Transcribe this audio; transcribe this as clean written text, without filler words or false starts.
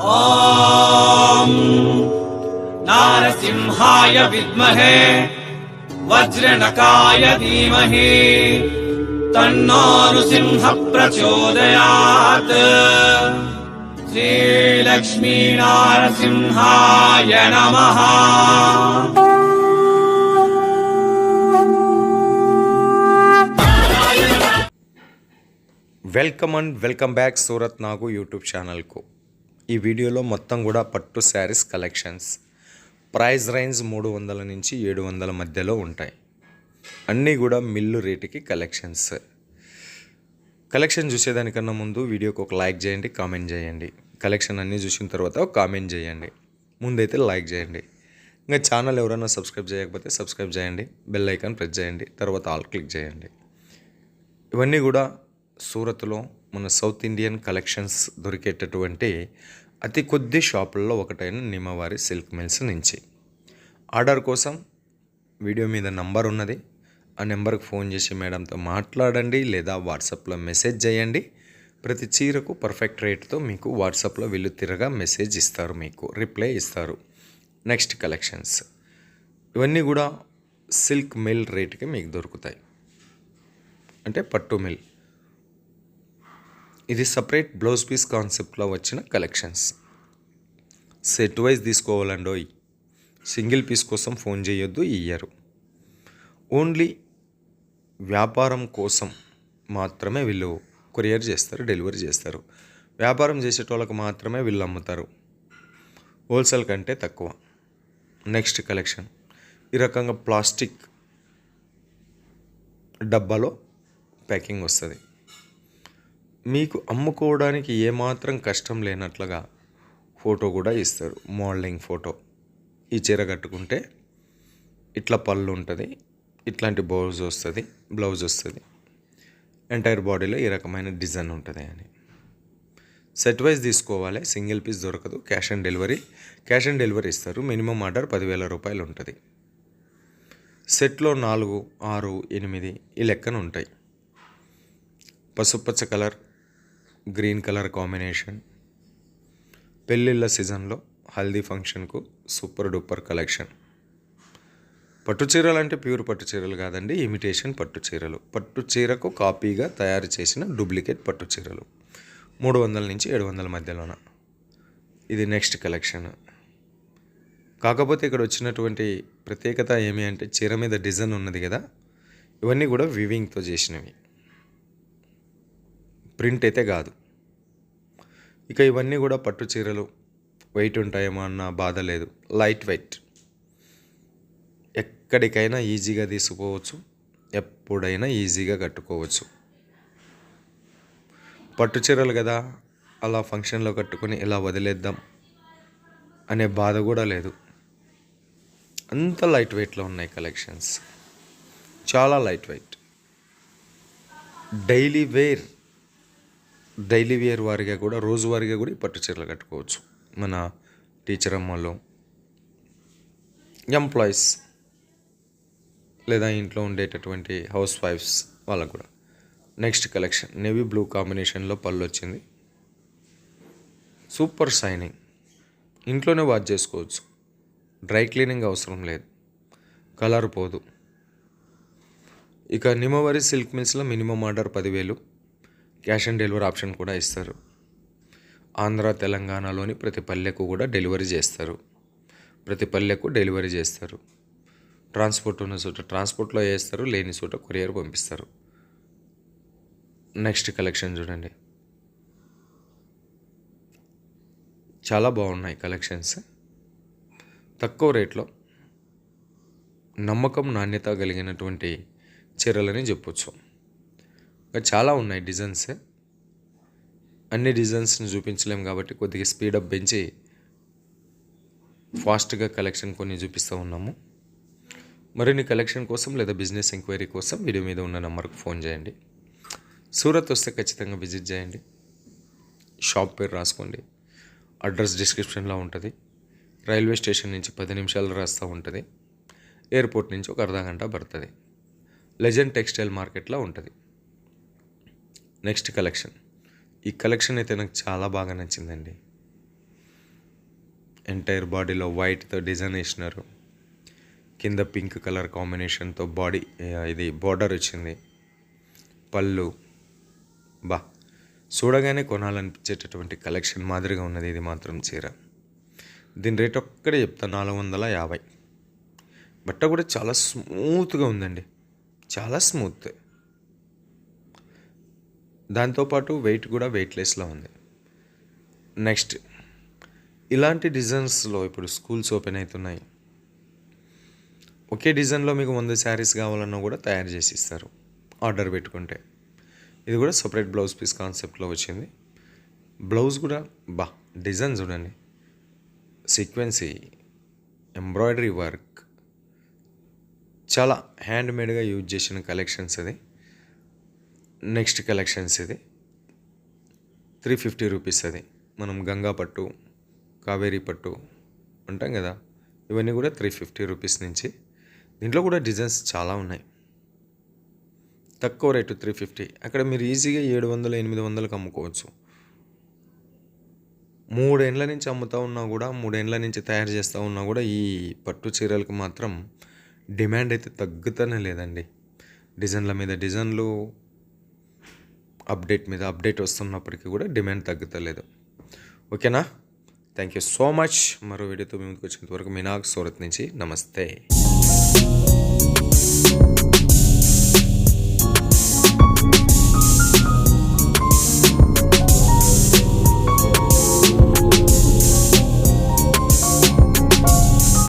ॐ नारसिंहाय विद्महे वज्रनकाय धीमहि तन्नो नृसिंहः प्रचोदयात्। श्रीलक्ष्मी नारसिंहाय नमः। వెల్కమ్ బ్యాక్ సూరత్ నాగు యూట్యూబ్ ఛానల్కు. ఈ వీడియోలో మొత్తం కూడా పట్టు శారీస్ కలెక్షన్స్. ప్రైస్ రేంజ్ 300 నుంచి 700 మధ్యలో ఉంటాయి. అన్నీ కూడా మిల్లు రేటుకి కలెక్షన్స్. కలెక్షన్ చూసేదానికన్నా ముందు వీడియోకి ఒక లైక్ చేయండి, కామెంట్ చేయండి. కలెక్షన్ అన్నీ చూసిన తర్వాత ఒక కామెంట్ చేయండి. ముందైతే లైక్ చేయండి. ఇంకా ఛానల్ ఎవరైనా సబ్స్క్రైబ్ చేయకపోతే సబ్స్క్రైబ్ చేయండి, బెల్ ఐకాన్ ప్రెస్ చేయండి, తర్వాత ఆల్ క్లిక్ చేయండి. ఇవన్నీ కూడా సూరత్లో మన సౌత్ ఇండియన్ కలెక్షన్స్ దొరికేటటువంటి అతి కొద్ది షాపుల్లో ఒకటైన నిమ్మవారి సిల్క్ మిల్స్ నుంచి. ఆర్డర్ కోసం వీడియో మీద నంబర్ ఉన్నది, ఆ నెంబర్కి ఫోన్ చేసి మేడంతో మాట్లాడండి లేదా వాట్సాప్లో మెసేజ్ చేయండి. ప్రతి చీరకు పర్ఫెక్ట్ రేట్తో మీకు వాట్సాప్లో వీళ్ళు తిరగా మెసేజ్ ఇస్తారు, మీకు రిప్లై ఇస్తారు. నెక్స్ట్ కలెక్షన్స్ ఇవన్నీ కూడా సిల్క్ మిల్ రేట్కి మీకు దొరుకుతాయి, అంటే పట్టు మిల్. ఇది సపరేట్ బ్లౌజ్ పీస్ కాన్సెప్ట్లో వచ్చిన కలెక్షన్స్. సెట్ వైజ్ తీసుకోవాలండోయ్, సింగిల్ పీస్ కోసం ఫోన్ చేయొద్దు, ఇయ్యరు. ఓన్లీ వ్యాపారం కోసం మాత్రమే వీళ్ళు కొరియర్ చేస్తారు, డెలివరీ చేస్తారు. వ్యాపారం చేసేటోళ్ళకు మాత్రమే వీళ్ళు అమ్ముతారు, హోల్సేల్ కంటే తక్కువ. నెక్స్ట్ కలెక్షన్ ఈ రకంగా ప్లాస్టిక్ డబ్బాలో ప్యాకింగ్ వస్తుంది. మీకు అమ్ముకోవడానికి ఏమాత్రం కష్టం లేనట్లుగా ఫోటో కూడా ఇస్తారు, మోడలింగ్ ఫోటో. ఈ చీర కట్టుకుంటే ఇట్లా పళ్ళు ఉంటుంది, ఇట్లాంటి బ్లౌజ్ వస్తుంది, ఎంటైర్ బాడీలో ఈ రకమైన డిజైన్ ఉంటుంది అని. సెట్ వైజ్ తీసుకోవాలి, సింగిల్ పీస్ దొరకదు. క్యాష్ ఆన్ డెలివరీ ఇస్తారు. మినిమం ఆర్డర్ 10,000 రూపాయలు ఉంటుంది. సెట్లో 4, 6, 8 ఈ లెక్కన ఉంటాయి. పసుపచ్చ కలర్, గ్రీన్ కలర్ కాంబినేషన్. పెళ్ళిళ్ళ సీజన్లో హల్దీ ఫంక్షన్కు సూపర్ డూపర్ కలెక్షన్. పట్టు చీరలు అంటే ప్యూర్ పట్టు చీరలు కాదండి, ఇమిటేషన్ పట్టు చీరలు. పట్టు చీరకు కాపీగా తయారు చేసిన డూప్లికేట్ పట్టు చీరలు 300 నుంచి 700 మధ్యలోన. ఇది నెక్స్ట్ కలెక్షన్. కాకపోతే ఇక్కడ వచ్చినటువంటి ప్రత్యేకత ఏమి అంటే చీర మీద డిజైన్ ఉన్నది కదా, ఇవన్నీ కూడా వివింగ్తో చేసినవి, ప్రింట్ అయితే కాదు. ఇక ఇవన్నీ కూడా పట్టు చీరలు వెయిట్ ఉంటాయేమో అన్న బాధ లేదు. లైట్ వెయిట్, ఎక్కడికైనా ఈజీగా తీసుకోవచ్చు, ఎప్పుడైనా ఈజీగా కట్టుకోవచ్చు. పట్టు చీరలు కదా, అలా ఫంక్షన్లో కట్టుకొని ఇలా వదిలేద్దాం అనే బాధ కూడా లేదు. అంత లైట్ వెయిట్లో ఉన్నాయి కలెక్షన్స్, చాలా లైట్ వెయిట్. డైలీ వేర్ వారిగా కూడా, రోజువారీగా కూడా ఈ పట్టు చీరలు కట్టుకోవచ్చు. మన టీచర్ అమ్మలు, ఎంప్లాయీస్, లేదా ఇంట్లో ఉండేటటువంటి హౌస్ వైఫ్స్ వాళ్ళకు కూడా. నెక్స్ట్ కలెక్షన్ నేవీ బ్లూ కాంబినేషన్లో పళ్ళు వచ్చింది. సూపర్ షైనింగ్, ఇంట్లోనే వాష్ చేసుకోవచ్చు, డ్రై క్లీనింగ్ అవసరం లేదు, కలర్ పోదు. ఇక నిమ్మవారి సిల్క్ మిల్స్లో minimum order 10,000, cash on delivery option కూడా ఇస్తారు. ఆంధ్ర తెలంగాణలోని ప్రతి పల్లెకు కూడా డెలివరీ చేస్తారు. ట్రాన్స్పోర్ట్ ఉన్న చోట ట్రాన్స్పోర్ట్లో వేస్తారు, లేని చోట కొరియర్ పంపిస్తారు. నెక్స్ట్ కలెక్షన్ చూడండి, చాలా బాగున్నాయి కలెక్షన్స్. తక్కువ రేట్లో నమ్మకం, నాణ్యత కలిగినటువంటి చీరలని చెప్పొచ్చు. ఇంకా చాలా ఉన్నాయి డిజైన్స్. అన్ని డిజైన్స్ని చూపించలేము కాబట్టి కొద్దిగా స్పీడప్ పెంచి ఫాస్ట్గా కలెక్షన్ కొన్ని చూపిస్తూ ఉన్నాము. మరిన్ని కలెక్షన్ కోసం లేదా బిజినెస్ ఎంక్వైరీ కోసం వీడియో మీద ఉన్న నెంబర్కి ఫోన్ చేయండి. సూరత్ వస్తే ఖచ్చితంగా విజిట్ చేయండి. షాప్ పేరు రాసుకోండి, అడ్రస్ డిస్క్రిప్షన్లో ఉంటుంది. రైల్వే స్టేషన్ నుంచి 10 నిమిషాలు రాస్తూ ఉంటుంది. ఎయిర్పోర్ట్ నుంచి ఒక అర్ధ గంట పడుతుంది. లెజెండ్ టెక్స్టైల్ మార్కెట్లో ఉంటుంది. నెక్స్ట్ కలెక్షన్, ఈ కలెక్షన్ అయితే నాకు చాలా బాగా నచ్చిందండి. ఎంటైర్ బాడీలో వైట్తో డిజైన్ వేసినారు. కింద పింక్ కలర్ కాంబినేషన్తో బాడీ ఇది బార్డర్ వచ్చింది. పళ్ళు చూడగానే కొనాలనిపించేటటువంటి కలెక్షన్ మాదిరిగా ఉన్నది ఇది మాత్రం చీర. దీని రేట్ ఒక్కడే చెప్తా, 450. బట్ట కూడా చాలా స్మూత్గా ఉందండి, చాలా స్మూత్. దాంతోపాటు వెయిట్ కూడా వెయిట్లెస్లో ఉంది. నెక్స్ట్ ఇలాంటి డిజైన్స్లో ఇప్పుడు స్కూల్స్ ఓపెన్ అవుతున్నాయి. ఒకే డిజైన్లో మీకు 100 శారీస్ కావాలన్నా కూడా తయారు చేసి ఇస్తారు ఆర్డర్ పెట్టుకుంటే. ఇది కూడా సపరేట్ బ్లౌజ్ పీస్ కాన్సెప్ట్లో వచ్చింది. బ్లౌజ్ కూడా డిజైన్ చూడండి, సీక్వెన్సీ, ఎంబ్రాయిడరీ వర్క్, చాలా హ్యాండ్మేడ్గా యూజ్ చేసిన కలెక్షన్స్ ఇది. నెక్స్ట్ కలెక్షన్స్ ఇది 350 రూపీస్. అది మనం గంగా పట్టు, కావేరీ పట్టు అంటాం కదా, ఇవన్నీ కూడా 350 రూపీస్ నుంచి. దీంట్లో కూడా డిజైన్స్ చాలా ఉన్నాయి. తక్కువ రేటు 350. అక్కడ మీరు ఈజీగా 700-800కి అమ్ముకోవచ్చు. 3 ఏళ్ళ నుంచి అమ్ముతూ ఉన్నా కూడా, 3 ఏళ్ళ నుంచి తయారు చేస్తూ ఉన్నా కూడా ఈ పట్టు చీరలకు మాత్రం డిమాండ్ అయితే తగ్గుతూనే లేదండి. డిజైన్ల మీద డిజైన్లు, అప్డేట్ మీద అప్డేట్ వస్తున్నప్పటికీ కూడా డిమాండ్ తగ్గుతలేదు. ఓకేనా? Thank you so much. మరో వీడియోతో మీ ముందుకు వచ్చేంత వరకు మీనాగ్ సూరత్ నుంచి నమస్తే.